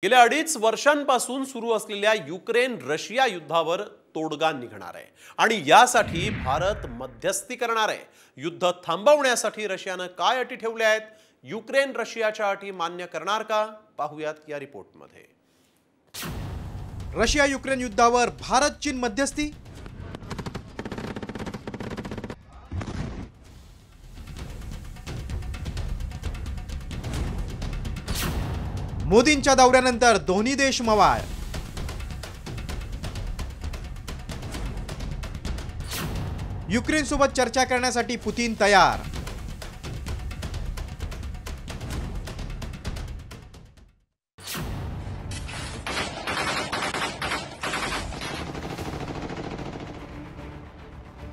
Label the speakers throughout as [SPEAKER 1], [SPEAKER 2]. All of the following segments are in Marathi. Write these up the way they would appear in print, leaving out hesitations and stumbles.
[SPEAKER 1] गेल्या 2.5 वर्षांपासून सुरू असलेल्या युक्रेन रशिया युद्धावर तोडगा निघणार आहे आणि यासाठी भारत मध्यस्थी करणार आहे। युद्ध थांबवण्यासाठी रशियाने काय अटी ठेवल्या आहेत? युक्रेन रशियाच्या अटी मान्य करणार का? पाहूयात या रिपोर्टमध्ये।
[SPEAKER 2] रशिया युक्रेन युद्धावर भारत चीन मध्यस्थी। मोदींच्या दौऱ्यानंतर दोन्ही देश मवाळ। युक्रेन सोबत चर्चा करण्यासाठी पुतीन तयार।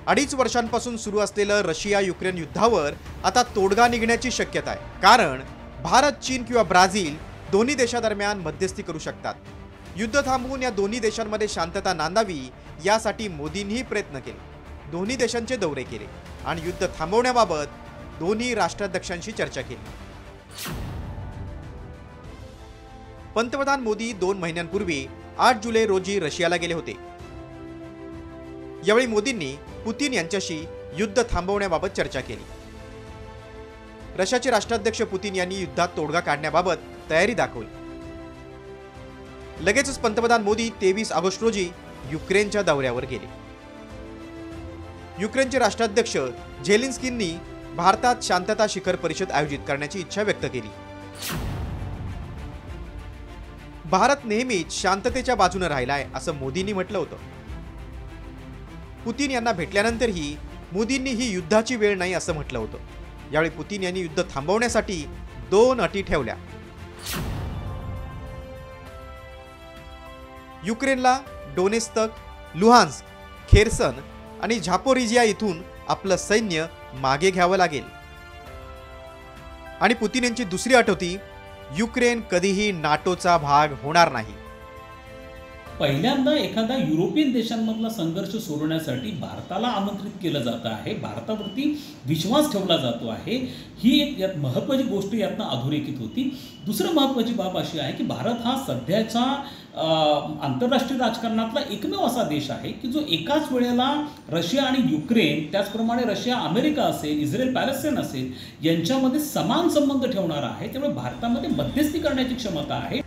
[SPEAKER 2] अडीच वर्षांपासून सुरू असलेलं रशिया युक्रेन युद्धावर आता तोडगा निघण्याची शक्यता आहे, कारण भारत चीन किंवा ब्राझील दोन्ही देशांदरम्यान मध्यस्थी करू शकतात। युद्ध थांबवून या दोन्ही देशांमध्ये शांतता नांदावी यासाठी मोदींनी प्रयत्न केले, दोन्ही देशांचे दौरे केले आणि युद्ध थांबवण्याबाबत दोन्ही राष्ट्राध्यक्षांशी चर्चा केली। पंतप्रधान मोदी 2 महिन्यांपूर्वी 8 जुलै रोजी रशियाला गेले होते। यावेळी मोदींनी पुतीन यांच्याशी युद्ध थांबवण्याबाबत चर्चा केली। रशियाचे राष्ट्राध्यक्ष पुतीन यांनी युद्धात तोडगा काढण्याबाबत तयारी दाखवली। लगेचच पंतप्रधान मोदी 23 ऑगस्ट रोजी युक्रेनच्या दौऱ्यावर गेले। युक्रेनचे राष्ट्राध्यक्ष झेलेन्स्कींनी भारतात शांतता शिखर परिषद आयोजित करण्याची इच्छा व्यक्त केली। भारत नेहमीच शांततेच्या बाजूने राहिलाय असं मोदींनी म्हटलं होतं। पुतीन यांना भेटल्यानंतरही मोदींनी ही युद्धाची वेळ नाही असं म्हटलं होतं। यावेळी पुतीन यांनी युद्ध थांबवण्यासाठी 2 अटी ठेवल्या। युक्रेनला डोनेत्स्क, लुहान्स्क, खेर्सन आणि झापोरिजिया इथून आपलं सैन्य मागे घ्यावं लागेल। आणि पुतीन यांची दुसरी अट होती, युक्रेन कधीही नाटोचा भाग होणार नाही।
[SPEAKER 3] पहिल्यांदा एखादा युरोपियन देशांमधला संघर्ष सोडवण्यासाठी भारताला आमंत्रित केलं जात आहे, भारतावरती विश्वास ठेवला जातो आहे। ही एक यात महत्त्वाची गोष्ट यातनं अधोरेखित होती। दुसरं महत्त्वाची बाब अशी आहे की भारत हा सध्याच्या आंतरराष्ट्रीय राजकारणातला एकमेव असा देश आहे की जो एकाच वेळेला रशिया आणि युक्रेन, त्याचप्रमाणे रशिया अमेरिका असेल, इस्रायल पॅलेस्टाईन असेल, यांच्यामध्ये समान संबंध ठेवणारा आहे। त्यामुळे भारतामध्ये मध्यस्थी करण्याची क्षमता आहे।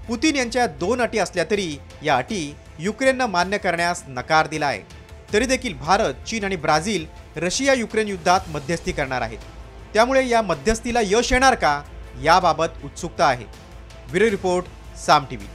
[SPEAKER 2] पुतीन यांच्या 2 अटी असल्या तरी या अटी युक्रेननं मान्य करण्यास नकार दिलाय। तरी देखील भारत, चीन आणि ब्राझील रशिया युक्रेन युद्धात मध्यस्थी करणार आहेत। त्यामुळे या मध्यस्थीला यश येणार का याबाबत उत्सुकता आहे। ब्युरो रिपोर्ट, साम टीव्ही।